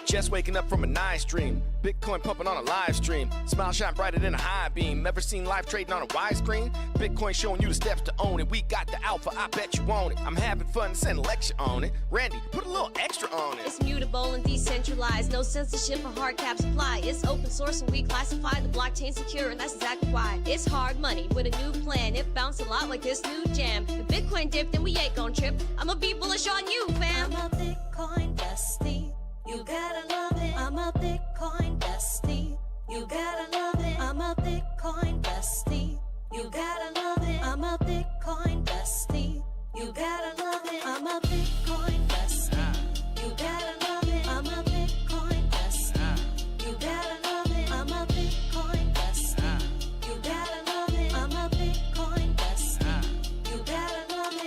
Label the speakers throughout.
Speaker 1: Just waking up from a nice dream. Bitcoin pumping on a live stream. Smile shine brighter than a high beam. Never seen life trading on a widescreen. Bitcoin showing you the steps to own it. We got the alpha, I bet you want it. I'm having fun, send a lecture on it. Randy, put a little extra on it.
Speaker 2: It's mutable and decentralized. No censorship or hard cap supply. It's open source and we classify the blockchain secure, and that's exactly why. It's hard money with a new plan. It bounced a lot like this new jam. If Bitcoin dipped, then we ain't gon' trip. I'ma be bullish on you, fam.
Speaker 3: I'm a Bitcoin bestie. You gotta love it. I'm a Bitcoin bestie. You gotta love it. I'm a Bitcoin bestie. You gotta love it. I'm a Bitcoin bestie. You gotta love it. I'm a Bitcoin bestie. You gotta love it. I'm a Bitcoin bestie. You gotta love it. I'm a Bitcoin bestie. You gotta love it. I'm a Bitcoin bestie. You gotta love it.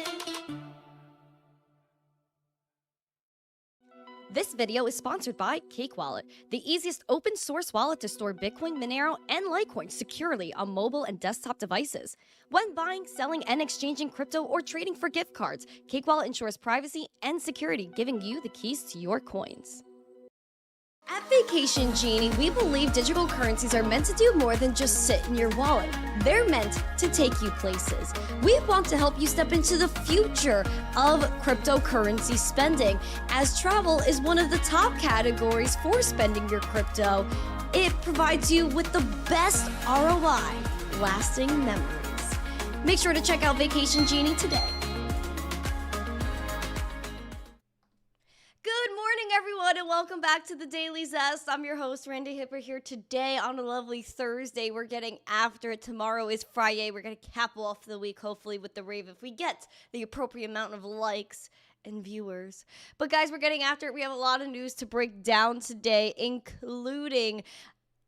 Speaker 2: This video is sponsored by Cake Wallet, the easiest open source wallet to store Bitcoin, Monero, and Litecoin securely on mobile and desktop devices. When buying, selling, and exchanging crypto or trading for gift cards, Cake Wallet ensures privacy and security, giving you the keys to your coins. At Vacation Genie, we believe digital currencies are meant to do more than just sit in your wallet. They're meant to take you places. We want to help you step into the future of cryptocurrency spending, as travel is one of the top categories for spending your crypto. It provides you with the best ROI, lasting memories. Make sure to check out Vacation Genie today. Good morning, everyone, and welcome back to the Daily Zest. I'm your host, Randi Hipper, here today on a lovely Thursday. We're getting after it. Tomorrow is Friday. We're going to cap off the week, hopefully, with the rave if we get the appropriate amount of likes and viewers. But, guys, we're getting after it. We have a lot of news to break down today, including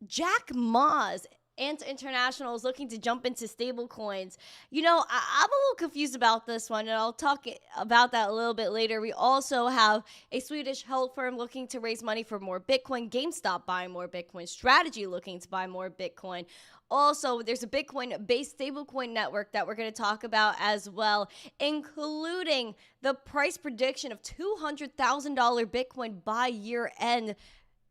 Speaker 2: Jack Ma's International is looking to jump into stable coins. You know, I'm a little confused about this one, and I'll talk about that a little bit later. We also have a Swedish health firm looking to raise money for more Bitcoin, GameStop buying more Bitcoin, Strategy looking to buy more Bitcoin. Also, there's a Bitcoin-based stablecoin network that we're going to talk about as well, including the price prediction of $200,000 Bitcoin by year end.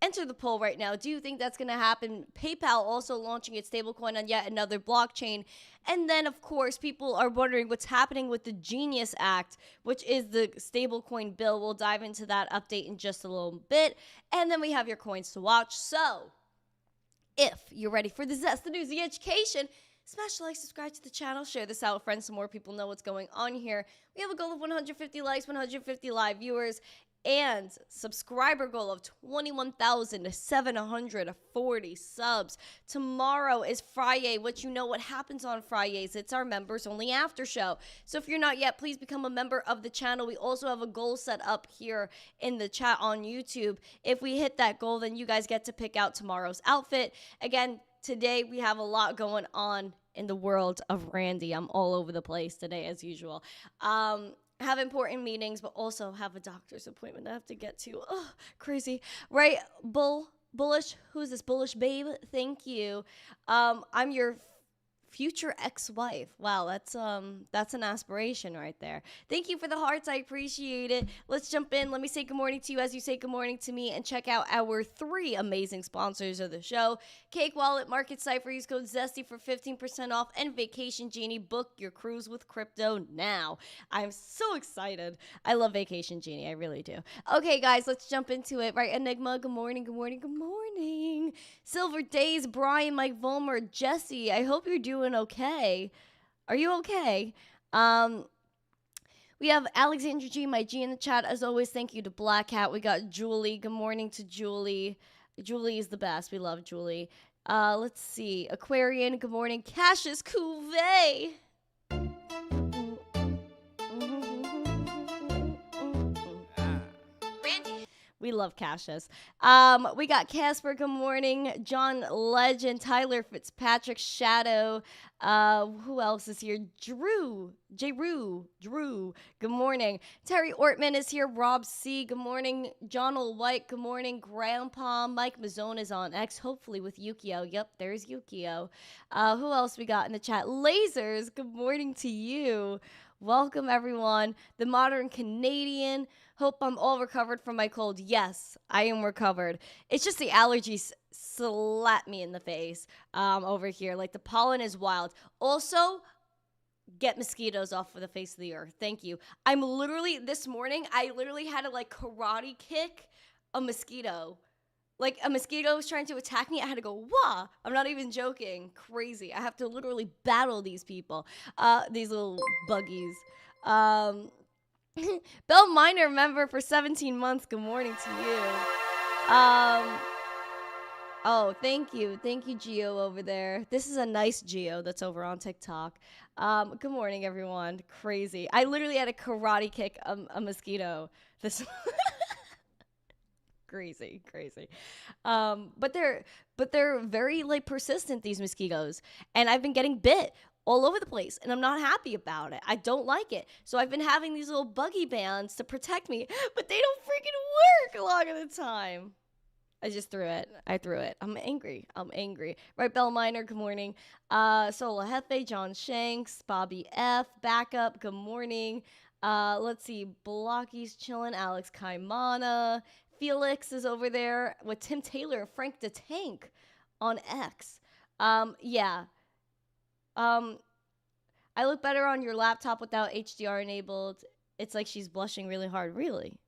Speaker 2: Enter the poll right now. Do you think that's going to happen? PayPal also launching its stablecoin on yet another blockchain. And then, of course, people are wondering what's happening with the Genius Act, which is the stablecoin bill. We'll dive into that update in just a little bit. And then we have your coins to watch. So, if you're ready for the zest, the news, the education, smash the like, subscribe to the channel, share this out with friends so more people know what's going on here. We have a goal of 150 likes, 150 live viewers, and subscriber goal of 21,740 subs. Tomorrow is Friday, which you know what happens on Fridays. It's our members only after show. So if you're not yet, please become a member of the channel. We also have a goal set up here in the chat on YouTube. If we hit that goal, then you guys get to pick out tomorrow's outfit. Again, today we have a lot going on in the world of Randy. I'm all over the place today as usual. Have important meetings, but also have a doctor's appointment I have to get to. Oh, crazy. Right, Bullish? Who's this? Bullish Babe? Thank you. I'm your future ex-wife. Wow, that's an aspiration right there. Thank you for the hearts. I appreciate it. Let's jump in. Let me say good morning to you as you say good morning to me, and check out our 3 amazing sponsors of the show. Cake Wallet, Market Cipher, use code ZESTY for 15% off, and Vacation Genie, book your cruise with crypto now. I'm so excited. I love Vacation Genie. I really do. Okay, guys, let's jump into it. Right, Enigma, good morning, good morning, good morning. Silver Days, Brian, Mike Volmer, Jesse, I hope you're doing okay. Are you okay? We have Alexandra G, my G in the chat. As always, thank you to Black Hat. We got Julie. Good morning to Julie. Julie is the best. We love Julie. Let's see. Aquarian, good morning. Cassius Cuvée. We love Cassius. We got Casper, good morning. John Legend, Tyler Fitzpatrick, Shadow. Who else is here? Drew, good morning. Terry Ortman is here. Rob C, good morning. John White, good morning. Grandpa, Mike Mazzone is on X, hopefully with Yukio. Yep, there's Yukio. Who else we got in the chat? Lasers, good morning to you. Welcome, everyone. The modern Canadian. Hope I'm all recovered from my cold. Yes, I am recovered. It's just the allergies slap me in the face over here. Like, the pollen is wild. Also, get mosquitoes off of the face of the earth. Thank you. This morning, I literally had to, like, karate kick a mosquito. Like, a mosquito was trying to attack me. I had to go, wah. I'm not even joking. Crazy. I have to literally battle these people, these little buggies. Bell Miner member for 17 months. Good morning to you. Oh, thank you. Thank you, Geo, over there. This is a nice Geo that's over on TikTok. Good morning, everyone. Crazy. I literally had to karate kick a mosquito this crazy. But they're very, like, persistent, these mosquitoes. And I've been getting bit all over the place, and I'm not happy about it. I don't like it. So I've been having these little buggy bands to protect me, but they don't freaking work a lot of the time. I just threw it. I'm angry. Right, Bell Miner, good morning. Sola Hefe, John Shanks, Bobby F, Backup, good morning. Let's see, Blocky's chilling, Alex Kaimana. Felix is over there with Tim Taylor and Frank the Tank on X. Yeah. I look better on your laptop without HDR enabled. It's like she's blushing really hard. Really.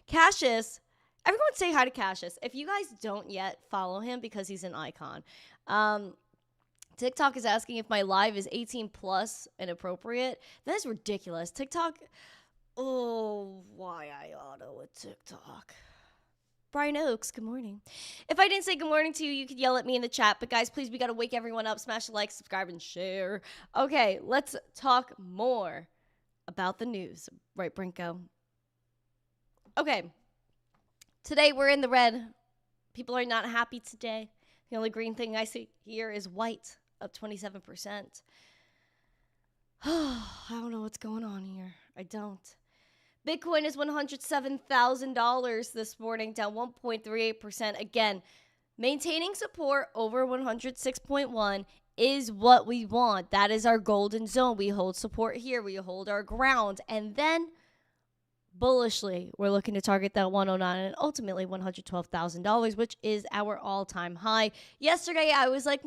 Speaker 2: Cassius. Everyone say hi to Cassius. If you guys don't yet, follow him because he's an icon. TikTok is asking if my live is 18 plus and appropriate. That is ridiculous. TikTok. Oh, why I auto with TikTok. Brian Oakes, good morning. If I didn't say good morning to you, you could yell at me in the chat. But guys, please, we got to wake everyone up. Smash the like, subscribe, and share. Okay, let's talk more about the news. Right, Brinko? Okay. Today, we're in the red. People are not happy today. The only green thing I see here is white, up 27%. I don't know what's going on here. I don't. Bitcoin is $107,000 this morning, down 1.38%. Again, maintaining support over 106.1 is what we want. That is our golden zone. We hold support here. We hold our ground. And then, bullishly, we're looking to target that 109 and ultimately $112,000, which is our all-time high. Yesterday, I was like,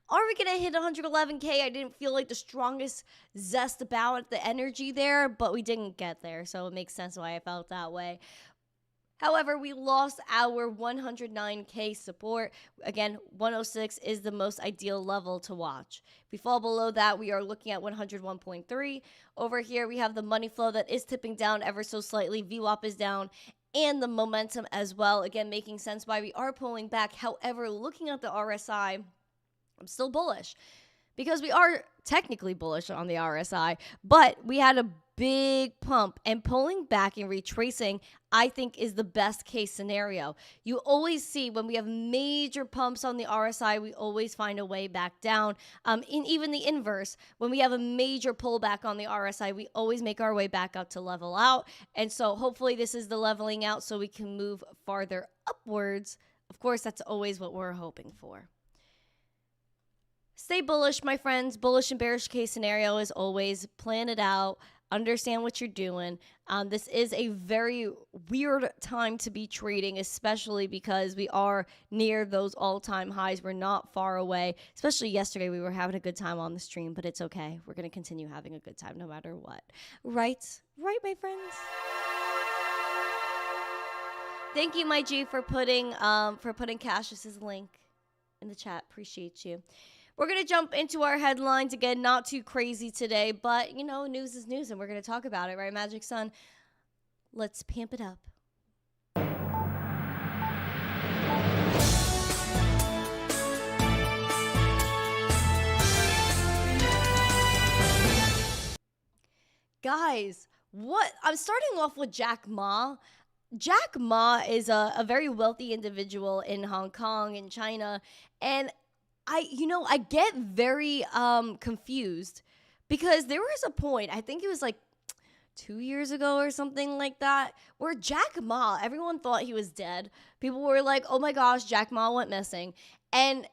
Speaker 2: are we going to hit 111K? I didn't feel like the strongest zest about the energy there, but we didn't get there, so it makes sense why I felt that way. However, we lost our 109K support. Again, 106 is the most ideal level to watch. If we fall below that, we are looking at 101.3. Over here, we have the money flow that is tipping down ever so slightly. VWAP is down, and the momentum as well. Again, making sense why we are pulling back. However, looking at the RSI, I'm still bullish because we are technically bullish on the RSI, but we had a big pump, and pulling back and retracing, I think, is the best case scenario. You always see when we have major pumps on the RSI, we always find a way back down. In even the inverse, when we have a major pullback on the RSI, we always make our way back up to level out. And so hopefully this is the leveling out so we can move farther upwards. Of course, that's always what we're hoping for. Stay bullish, my friends. Bullish and bearish case scenario is always plan it out. Understand what you're doing. This is a very weird time to be trading, especially because we are near those all-time highs. We're not far away. Especially yesterday, we were having a good time on the stream, but it's okay. We're going to continue having a good time no matter what. Right, my friends? Thank you, my G, for putting Cassius's link in the chat. Appreciate you. We're going to jump into our headlines. Again, not too crazy today, but, news is news, and we're going to talk about it, right, Magic Sun? Let's pamp it up. Guys, I'm starting off with Jack Ma. Jack Ma is a very wealthy individual in Hong Kong and China, and I get very confused because there was a point, I think it was like 2 years ago or something like that, where Jack Ma, everyone thought he was dead. People were like, oh my gosh, Jack Ma went missing. And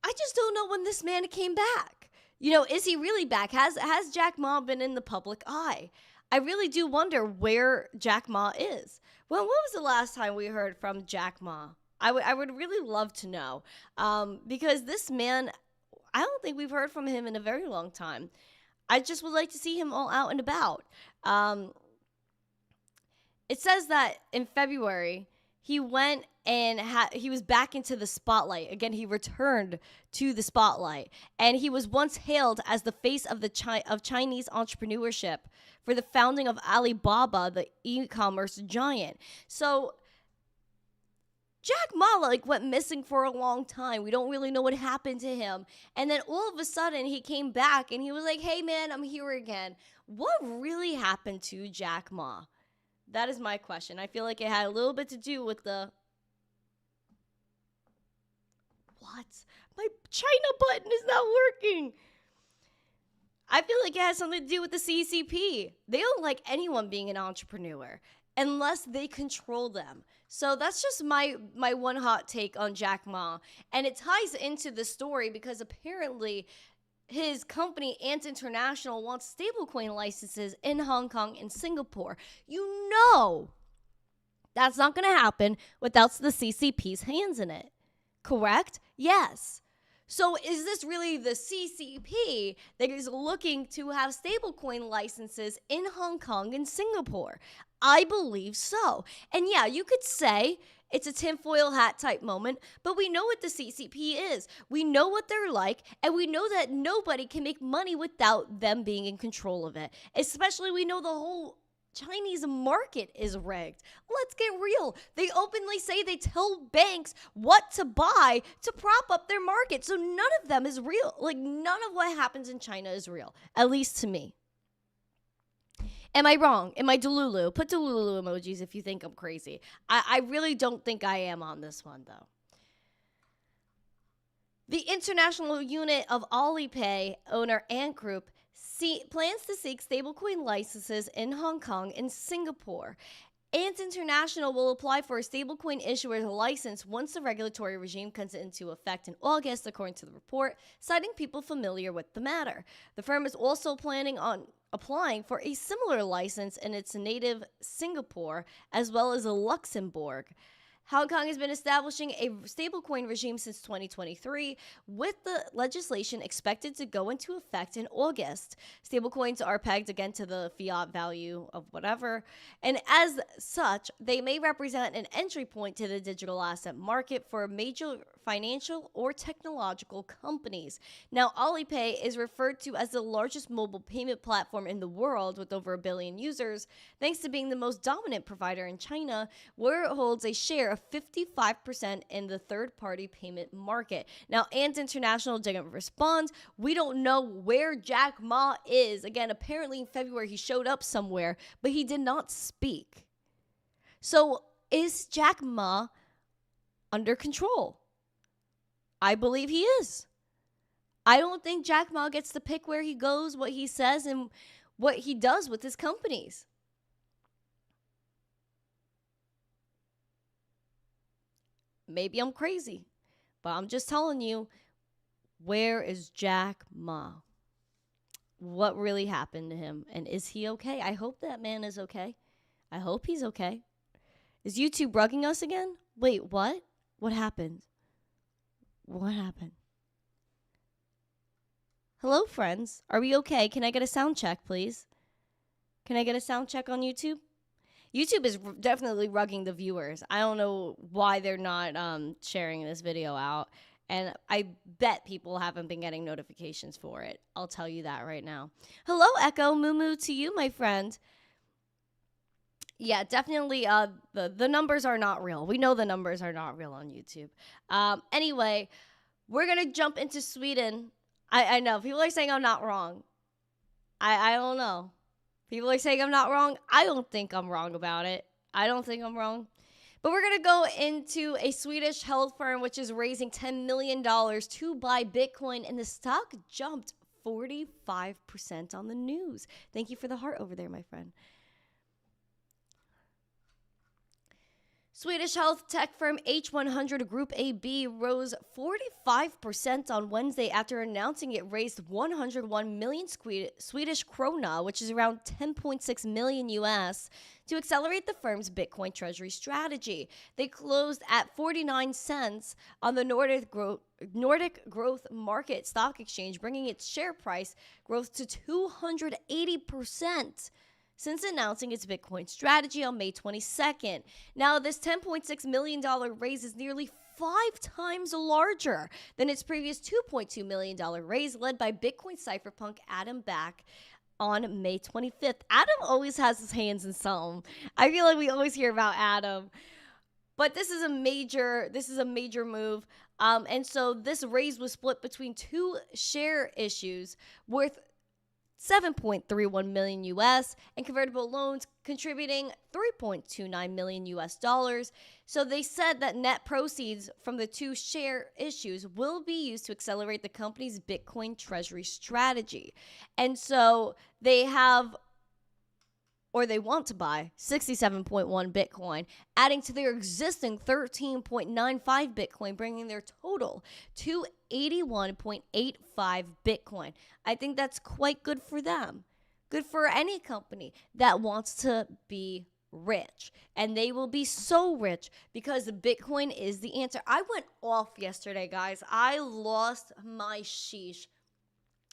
Speaker 2: I just don't know when this man came back. Is he really back? Has Jack Ma been in the public eye? I really do wonder where Jack Ma is. Well, when was the last time we heard from Jack Ma? I would really love to know, because this man, I don't think we've heard from him in a very long time. I just would like to see him all out and about. It says that in February, he went and he was back into the spotlight. Again, he returned to the spotlight. And he was once hailed as the face of of Chinese entrepreneurship for the founding of Alibaba, the e-commerce giant. So Jack Ma went missing for a long time. We don't really know what happened to him. And then all of a sudden he came back and he was like, "Hey man, I'm here again." What really happened to Jack Ma? That is my question. I feel like it had a little bit to do with the... What? My China button is not working. I feel like it has something to do with the CCP. They don't like anyone being an entrepreneur unless they control them. So that's just my one hot take on Jack Ma. And it ties into the story because apparently his company, Ant International, wants stablecoin licenses in Hong Kong and Singapore. You know that's not going to happen without the CCP's hands in it. Correct? Yes. So is this really the CCP that is looking to have stablecoin licenses in Hong Kong and Singapore? I believe so. And yeah, you could say it's a tinfoil hat type moment, but we know what the CCP is. We know what they're like, and we know that nobody can make money without them being in control of it. Especially we know the whole Chinese market is rigged. Let's get real. They openly say they tell banks what to buy to prop up their market. So none of them is real. None of what happens in China is real, at least to me. Am I wrong? Am I Delulu? Put Delulu emojis if you think I'm crazy. I really don't think I am on this one, though. The international unit of Alipay owner Ant Group plans to seek stablecoin licenses in Hong Kong and Singapore. Ant International will apply for a stablecoin issuer's license once the regulatory regime comes into effect in August, according to the report, citing people familiar with the matter. The firm is also planning on applying for a similar license in its native Singapore as well as Luxembourg. Hong Kong has been establishing a stablecoin regime since 2023, with the legislation expected to go into effect in August. Stablecoins are pegged again to the fiat value of whatever, and as such, they may represent an entry point to the digital asset market for major financial or technological companies. Now, Alipay is referred to as the largest mobile payment platform in the world with over 1 billion users, thanks to being the most dominant provider in China, where it holds a share of 55% in the third-party payment market. Now, Ant International didn't respond. We don't know where Jack Ma is. Again, apparently in February he showed up somewhere, but he did not speak. So, is Jack Ma under control? I believe he is. I don't think Jack Ma gets to pick where he goes, what he says, and what he does with his companies. Maybe I'm crazy, but I'm just telling you, where is Jack Ma? What really happened to him? And is he okay? I hope that man is okay. I hope he's okay. Is YouTube bugging us again? Wait, what? What happened? What happened? Hello, friends. Are we okay? Can I get a sound check, please? Can I get a sound check on YouTube? YouTube is definitely rugging the viewers. I don't know why they're not sharing this video out. And I bet people haven't been getting notifications for it. I'll tell you that right now. Hello, Echo Moo to you, my friend. Yeah, definitely the numbers are not real. We know the numbers are not real on YouTube. Anyway, we're going to jump into Sweden. I know. People are saying I'm not wrong. I don't know. People are saying I'm not wrong. I don't think I'm wrong about it. I don't think I'm wrong. But we're going to go into a Swedish health firm which is raising $10 million to buy Bitcoin, and the stock jumped 45% on the news. Thank you for the heart over there, my friend. Swedish health tech firm H100 Group AB rose 45% on Wednesday after announcing it raised 101 million Swedish krona, which is around 10.6 million US, to accelerate the firm's Bitcoin treasury strategy. They closed at 49 cents on the Nordic Growth Market Stock Exchange, bringing its share price growth to 280%. Since announcing its Bitcoin strategy on May 22nd. Now, this $10.6 million raise is nearly 5 times larger than its previous $2.2 million raise led by Bitcoin cypherpunk Adam Back on May 25th. Adam always has his hands in something. I feel like we always hear about Adam. But this is a major move. And so this raise was split between 2 share issues worth 7.31 million US and convertible loans contributing 3.29 million US dollars. So they said that net proceeds from the 2 share issues will be used to accelerate the company's Bitcoin treasury strategy. And so they want to buy 67.1 Bitcoin, adding to their existing 13.95 Bitcoin, bringing their total to 81.85 Bitcoin. I think that's quite good for them. Good for any company that wants to be rich. And they will be so rich because Bitcoin is the answer. I went off yesterday, guys. I lost my sheesh.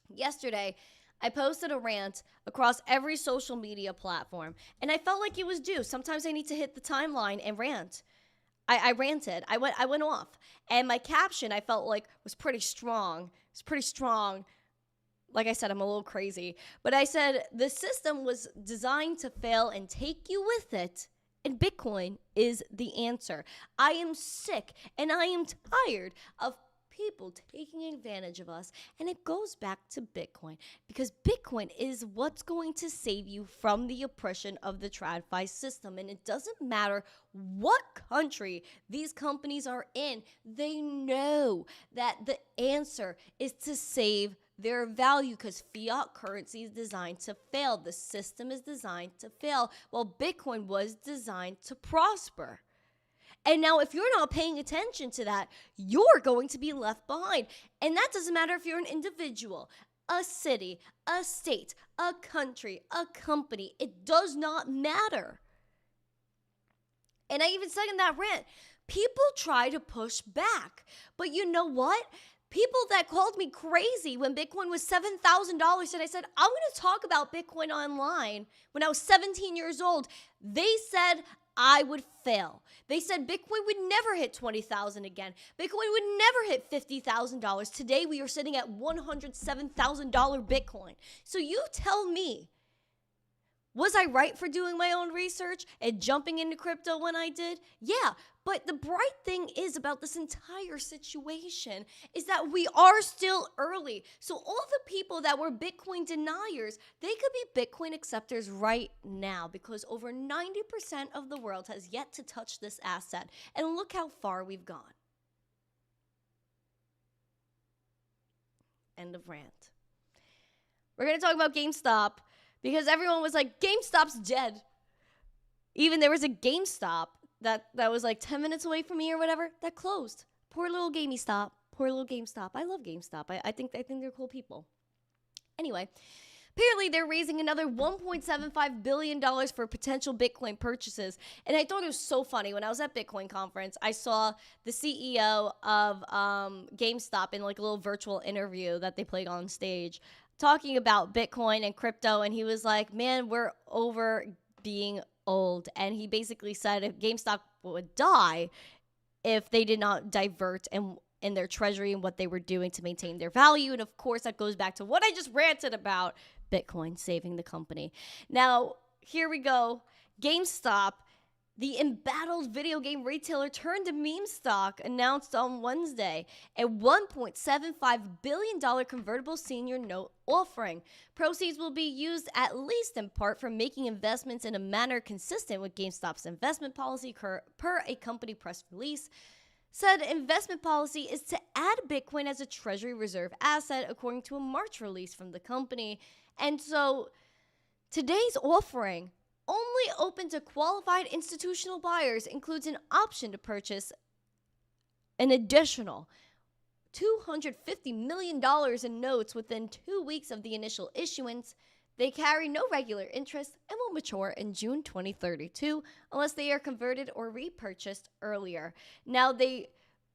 Speaker 2: Yesterday, I posted a rant across every social media platform, and I felt like it was due. Sometimes I need to hit the timeline and rant. I ranted. I went off, and my caption I felt like was pretty strong. It's pretty strong. Like I said, I'm a little crazy, but I said the system was designed to fail and take you with it. And Bitcoin is the answer. I am sick and I am tired of people taking advantage of us, and it goes back to Bitcoin because Bitcoin is what's going to save you from the oppression of the TradFi system. And it doesn't matter what country these companies are in, they know that the answer is to save their value because fiat currency is designed to fail. The system is designed to fail, while Bitcoin was designed to prosper. And now if you're not paying attention to that, you're going to be left behind. And that doesn't matter if you're an individual, a city, a state, a country, a company. It does not matter. And I even said in that rant, people try to push back. But you know what? People that called me crazy when Bitcoin was $7,000 and I said, I'm going to talk about Bitcoin online when I was 17 years old. They said I would fail. They said Bitcoin would never hit 20,000 again. Bitcoin would never hit $50,000. Today we are sitting at $107,000 Bitcoin. So you tell me, was I right for doing my own research and jumping into crypto when I did? Yeah, but the bright thing is about this entire situation is that we are still early. So all the people that were Bitcoin deniers, they could be Bitcoin acceptors right now because over 90% of the world has yet to touch this asset. And look how far we've gone. End of rant. We're going to talk about GameStop because everyone was like, GameStop's dead. Even there was a GameStop that was like 10 minutes away from me or whatever that closed. Poor little GameStop. Poor little GameStop. I love GameStop. I think they're cool people. Anyway, apparently they're raising another $1.75 billion for potential Bitcoin purchases. And I thought it was so funny. When I was at Bitcoin conference, I saw the CEO of GameStop in like a little virtual interview that they played on stage talking about Bitcoin and crypto. And he was like, man, we're over being old. And he basically said if GameStop would die if they did not divert in their treasury and what they were doing to maintain their value. And of course, that goes back to what I just ranted about, Bitcoin saving the company. Now, here we go. GameStop, the embattled video game retailer turned to meme stock, announced on Wednesday a $1.75 billion convertible senior note offering. Proceeds will be used at least in part for making investments in a manner consistent with GameStop's investment policy per a company press release. Said investment policy is to add Bitcoin as a treasury reserve asset, according to a March release from the company. And so today's offering only open to qualified institutional buyers, includes an option to purchase an additional $250 million in notes within 2 weeks of the initial issuance. They carry no regular interest and will mature in June 2032 unless they are converted or repurchased earlier. Now, they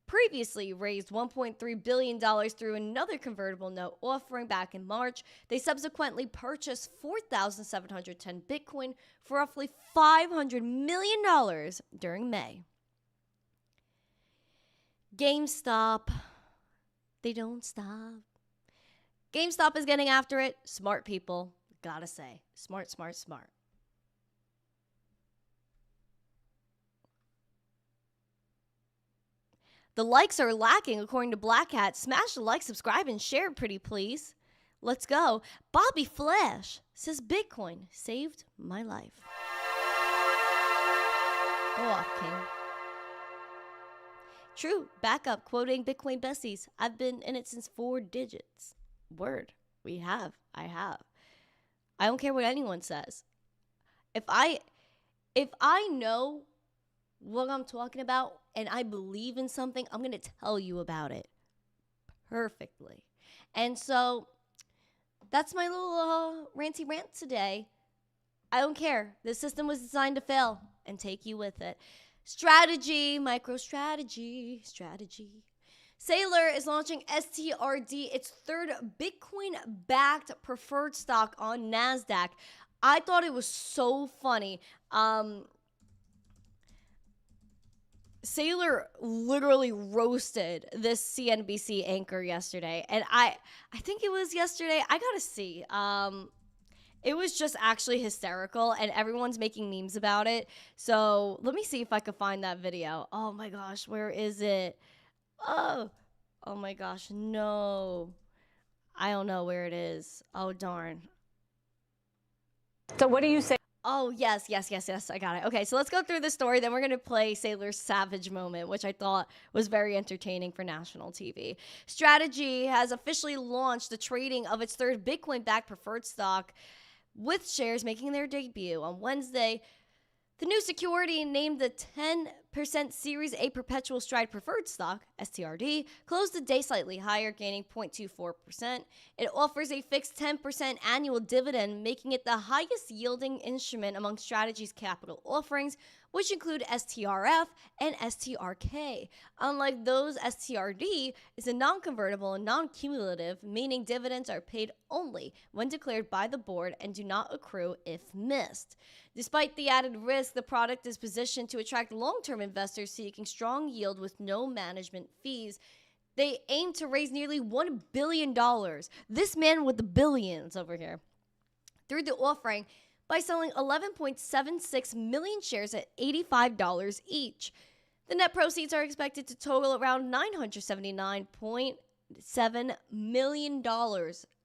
Speaker 2: previously raised $1.3 billion through another convertible note offering back in March. They subsequently purchased 4,710 Bitcoin for roughly $500 million during May. GameStop, they don't stop. GameStop is getting after it. Smart people, gotta say. Smart, smart, smart. The likes are lacking, according to Black Hat. Smash the like, subscribe, and share, pretty please. Let's go. Bobby Flash says Bitcoin saved my life. Go off, King. True, backup, quoting Bitcoin besties. I've been in it since 4 digits. Word. We have. I have. I don't care what anyone says. If I know what I'm talking about and I believe in something, I'm going to tell you about it perfectly. And so that's my little ranty rant today. I don't care. The system was designed to fail and take you with it. Strategy, strategy. Sailor is launching STRD, its third Bitcoin-backed preferred stock on NASDAQ. I thought it was so funny. Sailor literally roasted this CNBC anchor yesterday. And I think it was yesterday. I gotta see. It was just actually hysterical, and everyone's making memes about it. So let me see if I can find that video. Oh my gosh, where is it? Oh my gosh, no. I don't know where it is. Oh, darn.
Speaker 4: So what do you say?
Speaker 2: Oh, yes. I got it. Okay, so let's go through the story. Then we're going to play Sailor's Savage moment, which I thought was very entertaining for national TV. Strategy has officially launched the trading of its third Bitcoin-backed preferred stock, with shares making their debut on Wednesday. The new security, named the 10% Series A Perpetual Stride Preferred Stock, STRD, closed the day slightly higher, gaining 0.24%. It offers a fixed 10% annual dividend, making it the highest yielding instrument among Strategy's capital offerings, which include STRF and STRK. Unlike those, STRD is a non-convertible and non-cumulative, meaning dividends are paid only when declared by the board and do not accrue if missed. Despite the added risk, the product is positioned to attract long-term investors seeking strong yield with no management fees. They aim to raise nearly $1 billion. This man with the billions over here. Through the offering, by selling 11.76 million shares at $85 each. The net proceeds are expected to total around $979.7 million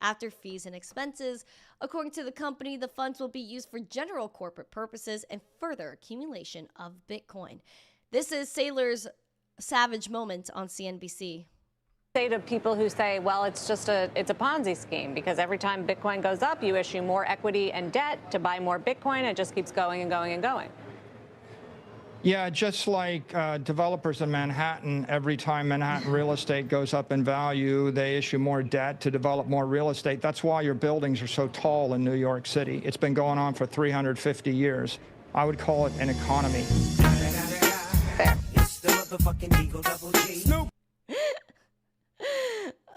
Speaker 2: after fees and expenses. According to the company, the funds will be used for general corporate purposes and further accumulation of Bitcoin. This is Sailor's Savage moment on CNBC.
Speaker 4: Say to people who say, well, it's a Ponzi scheme, because every time Bitcoin goes up, you issue more equity and debt to buy more Bitcoin. It just keeps going and going and going.
Speaker 5: Yeah, just like developers in Manhattan, every time Manhattan real estate goes up in value, they issue more debt to develop more real estate. That's why your buildings are so tall in New York City. It's been going on for 350 years. I would call it an economy.
Speaker 4: Fair.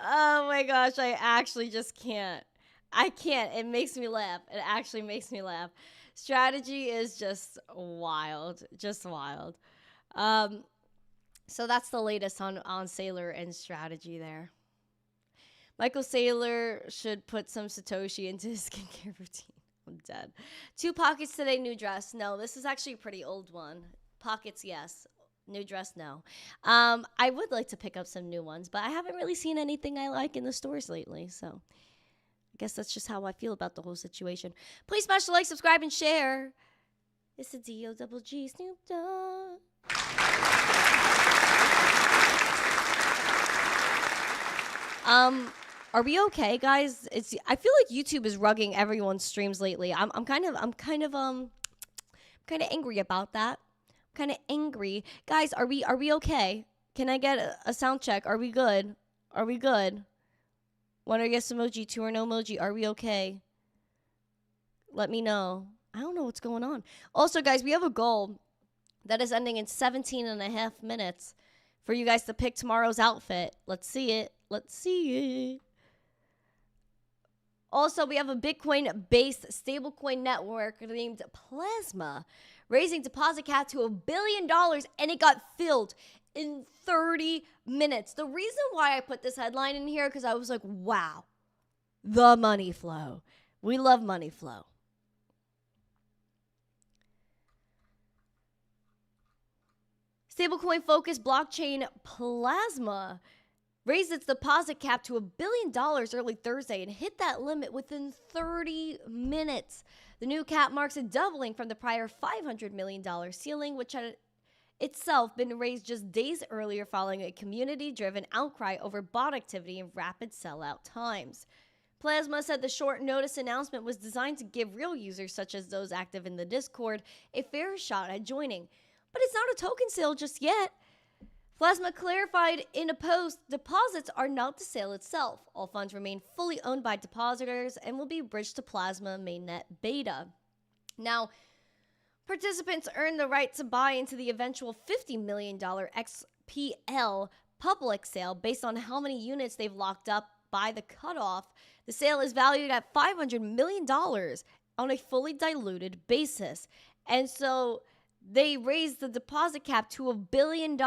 Speaker 2: Oh my gosh, I actually just can't. I can't. It makes me laugh. It actually makes me laugh. Strategy is just wild. Just wild. So that's the latest on Sailor and Strategy there. Michael Saylor should put some Satoshi into his skincare routine. I'm dead. 2 pockets today, new dress. No, this is actually a pretty old one. Pockets, yes. New dress, no. I would like to pick up some new ones, but I haven't really seen anything I like in the stores lately, so I guess that's just how I feel about the whole situation. Please smash the like, subscribe, and share. It's the D-O-double-G Snoop Dogg. Are we okay, guys? I feel like YouTube is rugging everyone's streams lately. I'm kind of kind of angry about that. Kind of angry. Guys, are we okay? Can I get a sound check? Are we good? Are we good? One or yes emoji, two or no emoji. Are we okay? Let me know. I don't know what's going on. Also, guys, we have a goal that is ending in 17 and a half minutes for you guys to pick tomorrow's outfit. Let's see it. Let's see it. Also, we have a Bitcoin-based stablecoin network named Plasma, raising deposit cap to $1 billion, and it got filled in 30 minutes. The reason why I put this headline in here, because I was like, wow, the money flow. We love money flow. Stablecoin-focused blockchain Plasma raised its deposit cap to $1 billion early Thursday and hit that limit within 30 minutes. The new cap marks a doubling from the prior $500 million ceiling, which had itself been raised just days earlier following a community-driven outcry over bot activity and rapid sellout times. Plasma said the short notice announcement was designed to give real users, such as those active in the Discord, a fair shot at joining. But it's not a token sale just yet. Plasma clarified in a post, deposits are not the sale itself. All funds remain fully owned by depositors and will be bridged to Plasma mainnet beta. Now, participants earn the right to buy into the eventual $50 million XPL public sale based on how many units they've locked up by the cutoff. The sale is valued at $500 million on a fully diluted basis. And so they raised the deposit cap to $1 billion.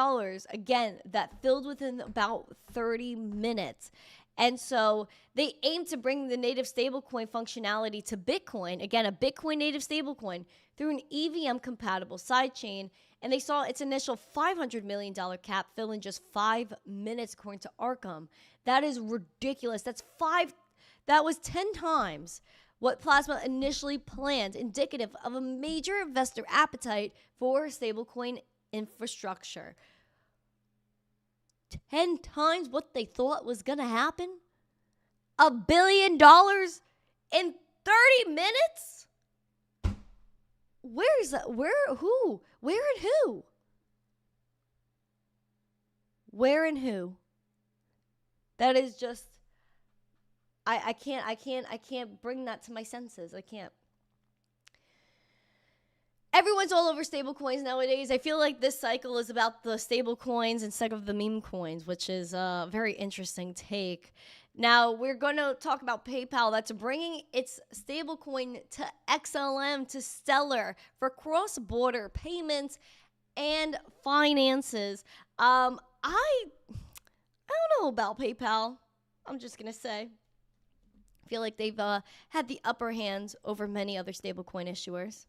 Speaker 2: Again, that filled within about 30 minutes. And so they aim to bring the native stablecoin functionality to Bitcoin. Again, a Bitcoin native stablecoin through an EVM compatible sidechain. And they saw its initial $500 million cap fill in just 5 minutes, according to Arkham. That is ridiculous. That was 10 times what Plasma initially planned, indicative of a major investor appetite for stablecoin infrastructure. 10 times what they thought was going to happen? $1 billion in 30 minutes? Where is that? Where? Who? Where and who? Where and who? That is just, I can't bring that to my senses. I can't. Everyone's all over stablecoins nowadays. I feel like this cycle is about the stablecoins instead of the meme coins, which is a very interesting take. Now, we're going to talk about PayPal that's bringing its stablecoin to XLM, to Stellar, for cross-border payments and finances. I don't know about PayPal. I'm just going to say. I feel like they've had the upper hand over many other stablecoin issuers.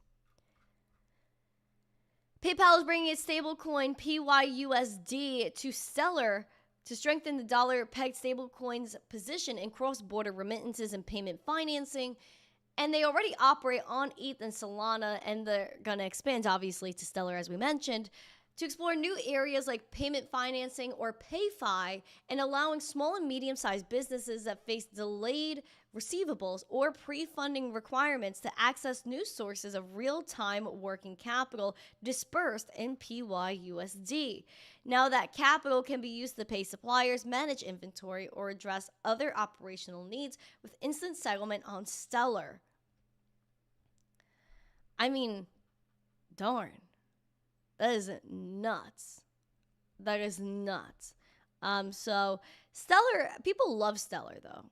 Speaker 2: PayPal is bringing its stablecoin PYUSD to Stellar to strengthen the dollar-pegged stablecoin's position in cross-border remittances and payment financing. And they already operate on ETH and Solana, and they're going to expand, obviously, to Stellar, as we mentioned, to explore new areas like payment financing or PayFi, and allowing small and medium-sized businesses that face delayed receivables or pre-funding requirements to access new sources of real-time working capital dispersed in PYUSD. Now that capital can be used to pay suppliers, manage inventory, or address other operational needs with instant settlement on Stellar. I mean, darn. That is nuts. That is nuts. So Stellar, people love Stellar though.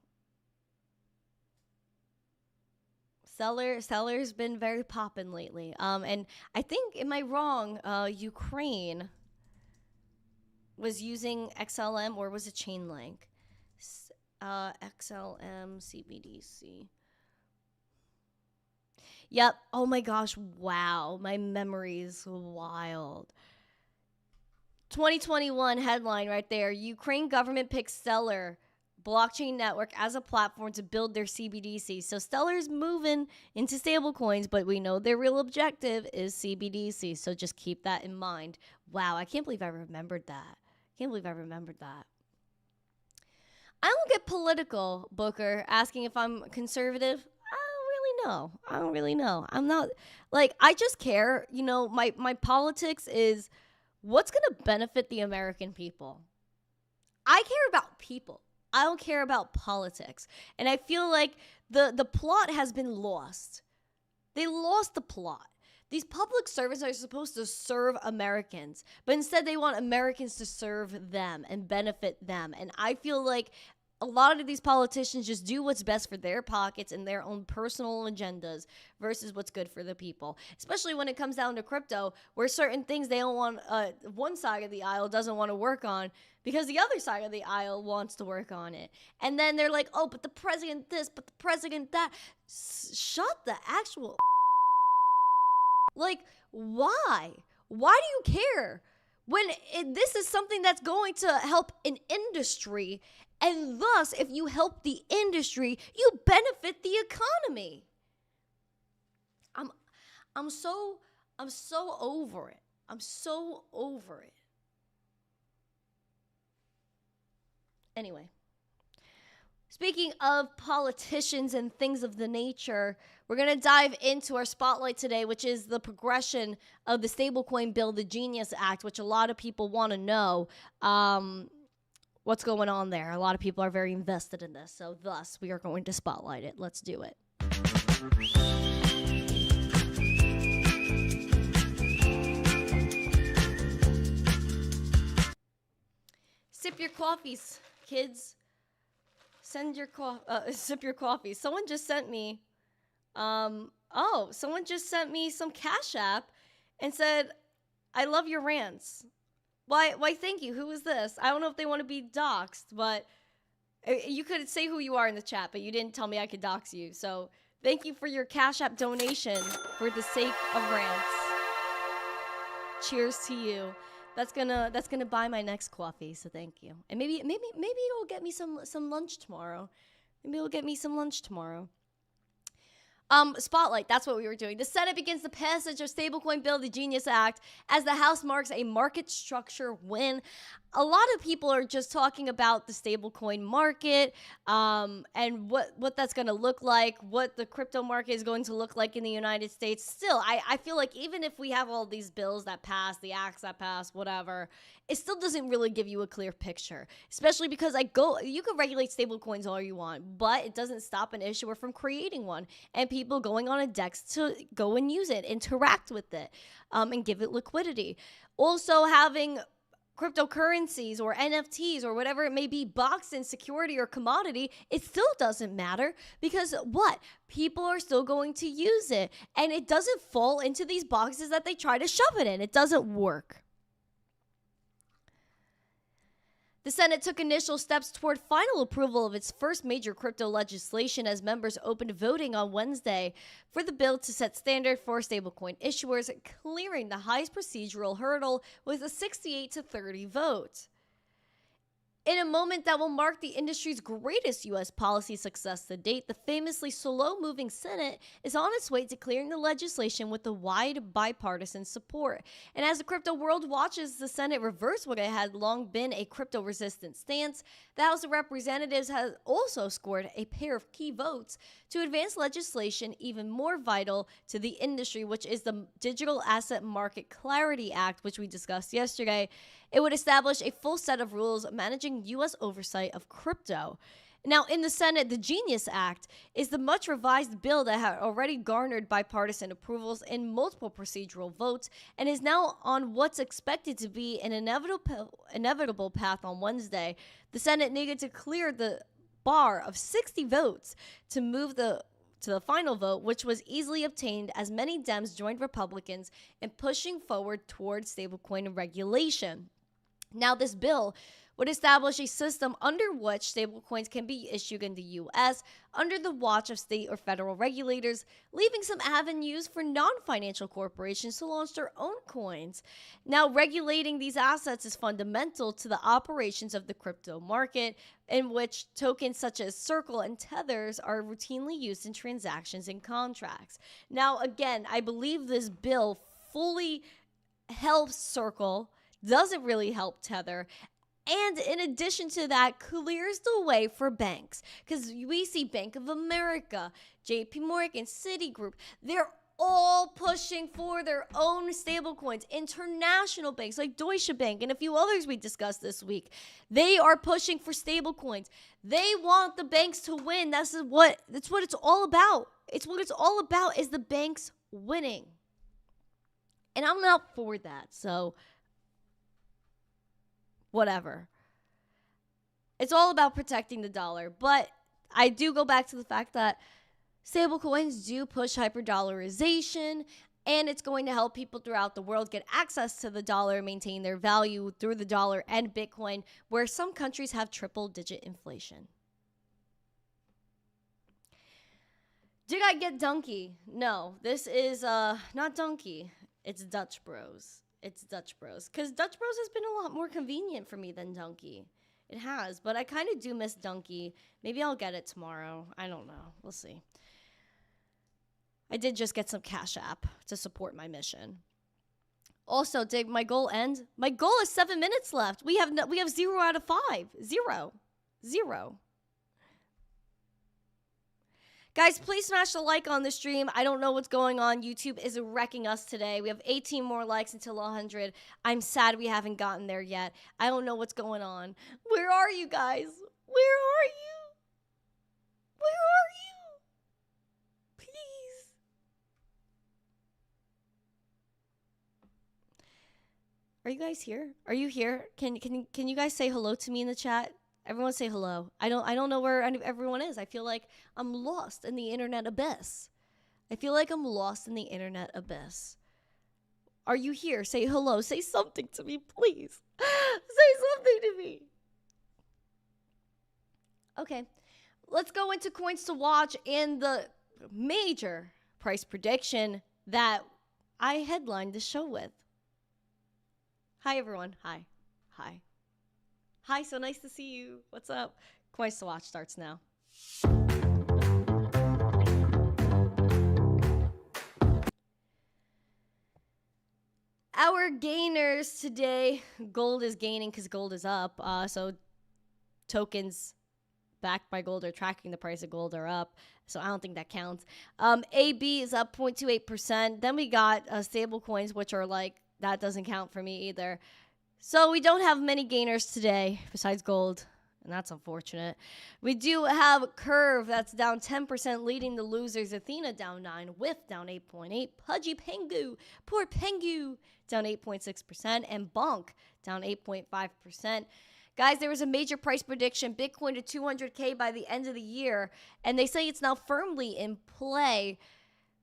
Speaker 2: Stellar's been very poppin' lately. And I think, am I wrong? Ukraine was using XLM, or was it Chainlink? XLM CBDC. Yep. Oh my gosh. Wow. My memory is wild. 2021 headline right there. Ukraine government picks Stellar blockchain network as a platform to build their CBDC. So Stellar's moving into stablecoins, but we know their real objective is CBDC. So just keep that in mind. Wow. I can't believe I remembered that. I don't get political, Booker, asking if I'm conservative. I don't really know. I don't really know. I'm not, like, I just care. You know, my politics is what's going to benefit the American people. I care about people. I don't care about politics. And I feel like the plot has been lost. They lost the plot. These public servants are supposed to serve Americans, but instead they want Americans to serve them and benefit them. And I feel like a lot of these politicians just do what's best for their pockets and their own personal agendas versus what's good for the people, especially when it comes down to crypto, where certain things they don't want, one side of the aisle doesn't want to work on because the other side of the aisle wants to work on it. And then they're like, oh, but the president this, but the president that. Shut the actual like, why? Why do you care? When this is something that's going to help an industry, and thus, if you help the industry, you benefit the economy. I'm so over it. I'm so over it. Anyway, speaking of politicians and things of the nature, we're going to dive into our spotlight today, which is the progression of the stablecoin bill, the Genius Act, which a lot of people want to know what's going on there. A lot of people are very invested in this, so thus we are going to spotlight it. Let's do it. Sip your coffees, kids. Sip your coffee. Someone just sent me, someone just sent me some Cash App and said, I love your rants. Why, thank you. Who is this? I don't know if they want to be doxxed, but you could say who you are in the chat, but you didn't tell me I could dox you. So thank you for your Cash App donation for the sake of rants. Cheers to you. That's gonna buy my next coffee, so thank you. And maybe it'll get me some lunch tomorrow. Maybe it'll get me some lunch tomorrow. Spotlight, that's what we were doing. The Senate begins the passage of stablecoin bill, the Genius Act, as the House marks a market structure win. A lot of people are just talking about the stablecoin market and what that's going to look like, what the crypto market is going to look like in the United States. Still, I feel like even if we have all these bills that pass, the acts that pass, whatever, it still doesn't really give you a clear picture, especially because you can regulate stablecoins all you want, but it doesn't stop an issuer from creating one and people going on a DEX to go and use it, interact with it, and give it liquidity. Also having cryptocurrencies or NFTs or whatever it may be boxed in security or commodity, it still doesn't matter because people are still going to use it, and it doesn't fall into these boxes that they try to shove it in. It doesn't work. The Senate took initial steps toward final approval of its first major crypto legislation as members opened voting on Wednesday for the bill to set standard for stablecoin issuers, clearing the highest procedural hurdle with a 68-30 vote. In a moment that will mark the industry's greatest U.S. policy success to date, the famously slow-moving Senate is on its way to clearing the legislation with a wide bipartisan support. And as the crypto world watches the Senate reverse what it had long been a crypto-resistant stance, the House of Representatives has also scored a pair of key votes to advance legislation even more vital to the industry, which is the Digital Asset Market Clarity Act, which we discussed yesterday. It would establish a full set of rules managing U.S. oversight of crypto. Now, in the Senate, the Genius Act is the much revised bill that had already garnered bipartisan approvals in multiple procedural votes and is now on what's expected to be an inevitable path on Wednesday. The Senate needed to clear the bar of 60 votes to move to the final vote, which was easily obtained as many Dems joined Republicans in pushing forward towards stablecoin regulation. Now, this bill would establish a system under which stablecoins can be issued in the U.S. under the watch of state or federal regulators, leaving some avenues for non-financial corporations to launch their own coins. Now, regulating these assets is fundamental to the operations of the crypto market, in which tokens such as Circle and Tethers are routinely used in transactions and contracts. Now, again, I believe this bill fully helps Circle, doesn't really help Tether. And in addition to that, clears the way for banks. Because we see Bank of America, JP Morgan, Citigroup, they're all pushing for their own stablecoins. International banks like Deutsche Bank and a few others we discussed this week, they are pushing for stablecoins. They want the banks to win. That's what it's all about. It's what it's all about, is the banks winning. And I'm not for that, so whatever. It's all about protecting the dollar. But I do go back to the fact that stablecoins do push hyperdollarization, and it's going to help people throughout the world get access to the dollar, maintain their value through the dollar and Bitcoin, where some countries have triple-digit inflation. Did I get Donkey? No, this is not Donkey. It's Dutch Bros. It's Dutch Bros. Because Dutch Bros has been a lot more convenient for me than Donkey. It has, but I kind of do miss Donkey. Maybe I'll get it tomorrow. I don't know. We'll see. I did just get some Cash App to support my mission. Also, did my goal end? My goal is 7 minutes left. We have 0 out of 5. 0. Guys, please smash the like on the stream. I don't know what's going on. YouTube is wrecking us today. We have 18 more likes until 100. I'm sad we haven't gotten there yet. I don't know what's going on. Where are you guys? Where are you? Where are you? Please. Are you guys here? Are you here? Can you guys say hello to me in the chat? Everyone say hello. I don't know where everyone is. I feel like I'm lost in the internet abyss. Are you here? Say hello. Say something to me, please. Say something to me. Okay. Let's go into coins to watch and the major price prediction that I headlined the show with. Hi, everyone. Hi. Hi, so nice to see you. What's up? Coins to watch starts now. Our gainers today, gold is gaining because gold is up. So tokens backed by gold are tracking the price of gold are up. So I don't think that counts. AB is up 0.28%. Then we got stable coins, which are like, that doesn't count for me either. So we don't have many gainers today besides gold, and that's unfortunate. We do have Curve that's down 10%, leading the losers. Athena down 9%, WIF down 8.8%, Pudgy Pengu, poor Pengu, down 8.6%, and Bonk down 8.5%. Guys, there was a major price prediction, Bitcoin to 200K by the end of the year, and they say it's now firmly in play.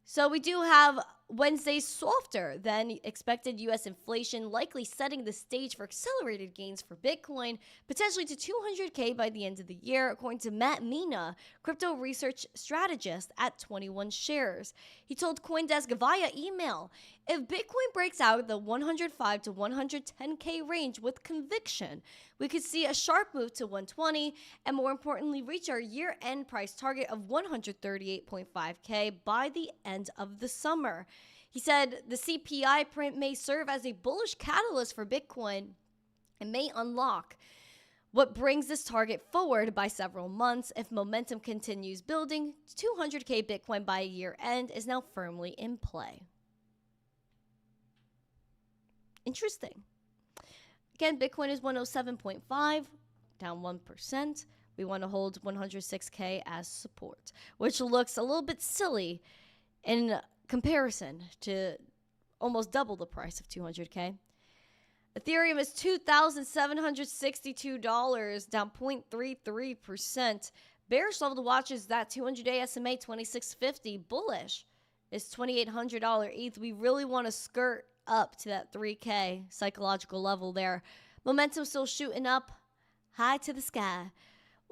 Speaker 2: So we do have Wednesday softer than expected U.S. inflation, likely setting the stage for accelerated gains for Bitcoin, potentially to 200K by the end of the year, according to Matt Mina, crypto research strategist at 21 Shares. He told CoinDesk via email, if Bitcoin breaks out of the 105 to 110K range with conviction, we could see a sharp move to 120 and, more importantly, reach our year-end price target of 138.5K by the end of the summer. He said the CPI print may serve as a bullish catalyst for Bitcoin and may unlock what brings this target forward by several months. If momentum continues building, 200K Bitcoin by year end is now firmly in play. Interesting. Again, Bitcoin is 107.5, down 1%. We want to hold 106K as support, which looks a little bit silly in comparison to almost double the price of 200K. Ethereum is $2,762, down 0.33%. Bearish level to watch is that 200-day SMA 2650. Bullish is $2,800 ETH. We really want to skirt up to that 3K psychological level there. Momentum still shooting up high to the sky.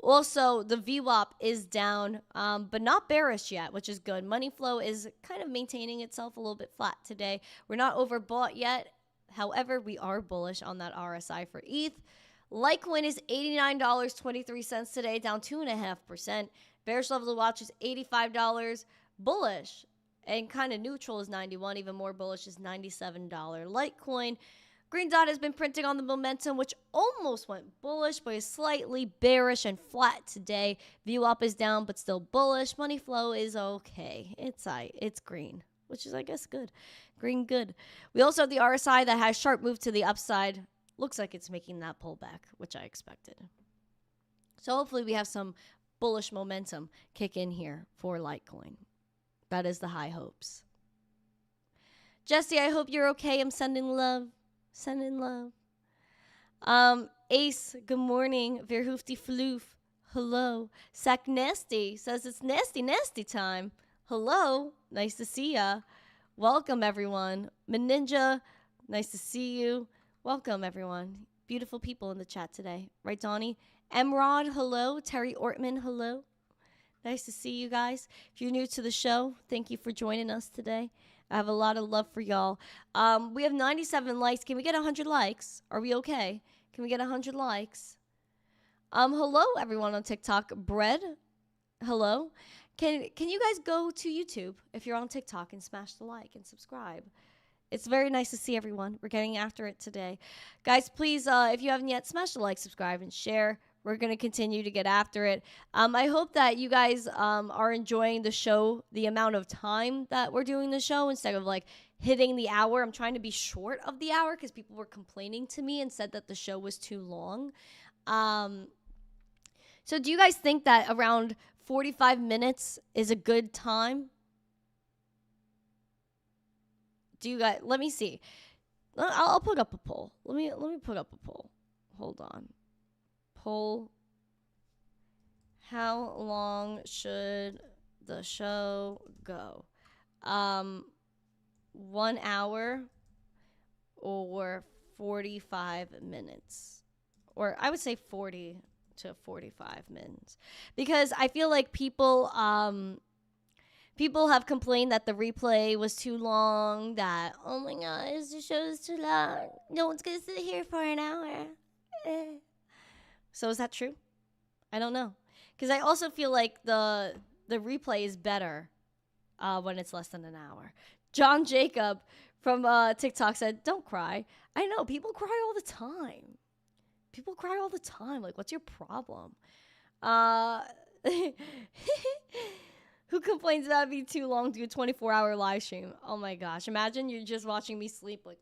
Speaker 2: Also, the VWAP is down, but not bearish yet, which is good. Money flow is kind of maintaining itself a little bit flat today. We're not overbought yet. However, we are bullish on that RSI for ETH. Litecoin is $89.23 today, down 2.5%. Bearish level to watch is $85. Bullish and kind of neutral is 91. Even more bullish is $97. Litecoin. Green dot has been printing on the momentum, which almost went bullish, but is slightly bearish and flat today. VWAP is down, but still bullish. Money flow is okay. It's green, which is, I guess, good. Green, good. We also have the RSI that has sharp move to the upside. Looks like it's making that pullback, which I expected. So hopefully we have some bullish momentum kick in here for Litecoin. That is the high hopes. Jesse, I hope you're okay. I'm sending love. Sending love. Ace, good morning. Verhoofty Floof, hello. Sack Nasty says it's nasty time. Hello. Nice to see ya. Welcome, everyone. Meninja, nice to see you. Welcome, everyone. Beautiful people in the chat today. Right, Donnie? Emrod, hello. Terry Ortman, hello. Nice to see you guys. If you're new to the show, thank you for joining us today. I have a lot of love for y'all. We have 97 likes. Can we get 100 likes? Are we okay? Can we get 100 likes? Hello, everyone on TikTok. Bread, hello. Can you guys go to YouTube if you're on TikTok and smash the like and subscribe? It's very nice to see everyone. We're getting after it today. Guys, please, if you haven't yet, smash the like, subscribe, and share. We're going to continue to get after it. I hope that you guys are enjoying the show, the amount of time that we're doing the show instead of like hitting the hour. I'm trying to be short of the hour because people were complaining to me and said that the show was too long. So do you guys think that around 45 minutes is a good time? Do you guys, let me see. I'll put up a poll. Let me put up a poll. Hold on. Poll. How long should the show go? 1 hour or 45 minutes? Or I would say 40 to 45 minutes. Because I feel like people have complained that the replay was too long, that, oh my gosh, the show is too long. No one's going to sit here for an hour. So is that true? I don't know. Because I also feel like the replay is better when it's less than an hour. John Jacob from TikTok said, don't cry. I know, people cry all the time. People cry all the time. Like, what's your problem? Who complains that it'd be too long to do a 24-hour live stream? Oh my gosh. Imagine you're just watching me sleep like,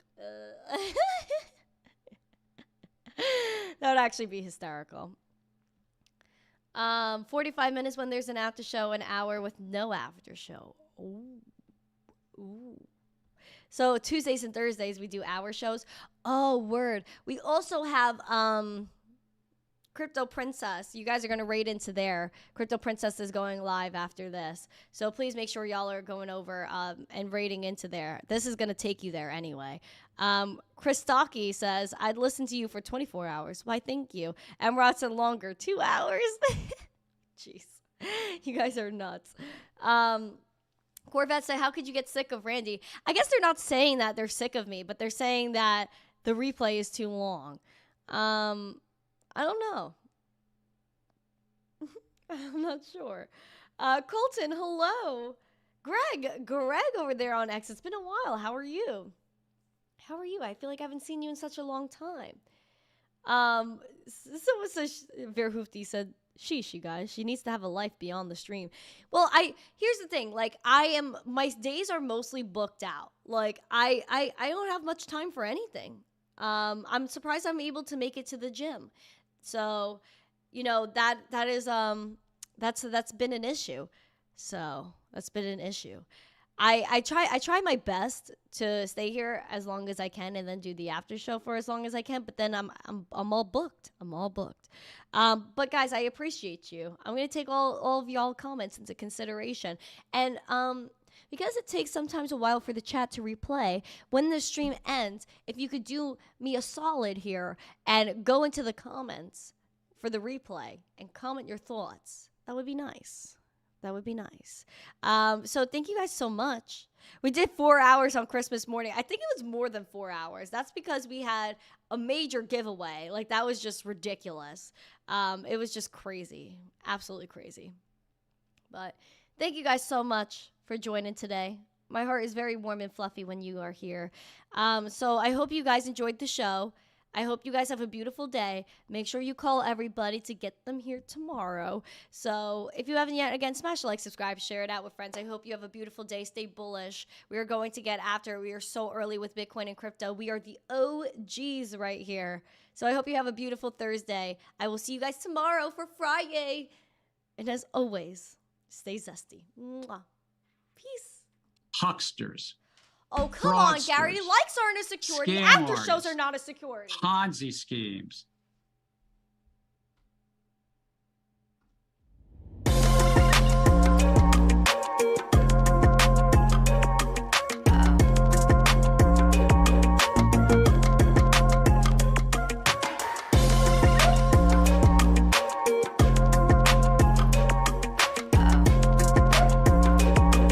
Speaker 2: That would actually be hysterical. 45 minutes when there's an after show, an hour with no after show. Ooh. So Tuesdays and Thursdays we do hour shows. Oh, word. We also have Crypto Princess. You guys are going to raid into there. Crypto Princess is going live after this. So please make sure y'all are going over and raiding into there. This is going to take you there anyway. Chris Stocky says, I'd listen to you for 24 hours. Why, thank you. Emrod said longer, 2 hours. Jeez. You guys are nuts. Corvette said, how could you get sick of Randy? I guess they're not saying that they're sick of me, but they're saying that the replay is too long. I don't know. I'm not sure. Colton, hello. Greg over there on X. It's been a while. How are you? I feel like I haven't seen you in such a long time. Someone says, Verhoofty said, sheesh, you guys. She needs to have a life beyond the stream. Well, here's the thing. Like, my days are mostly booked out. Like, I don't have much time for anything. I'm surprised I'm able to make it to the gym. So, you know, that's been an issue. So that's been an issue. I try my best to stay here as long as I can and then do the after show for as long as I can. But then I'm all booked. But guys, I appreciate you. I'm gonna take all of y'all comments into consideration. And because it takes sometimes a while for the chat to replay, when the stream ends, if you could do me a solid here and go into the comments for the replay and comment your thoughts, that would be nice. So thank you guys so much. We did 4 hours on Christmas morning. I think it was more than 4 hours. That's because we had a major giveaway. Like, that was just ridiculous. It was just crazy. Absolutely crazy. But thank you guys so much for joining today. My heart is very warm and fluffy when you are here. So I hope you guys enjoyed the show. I hope you guys have a beautiful day. Make sure you call everybody to get them here tomorrow. So if you haven't yet, again, smash like, subscribe, share it out with friends. I hope you have a beautiful day. Stay bullish. We are going to get after it. We are so early with Bitcoin and crypto. We are the OGs right here. So I hope you have a beautiful Thursday. I will see you guys tomorrow for Friday. And as always, stay zesty. Mwah. Peace.
Speaker 6: Hucksters.
Speaker 2: Oh, come on,
Speaker 6: Fraudsters,
Speaker 2: Gary. Likes aren't a security.
Speaker 6: scam
Speaker 2: After shows
Speaker 6: artists,
Speaker 2: are not a security.
Speaker 6: Ponzi schemes.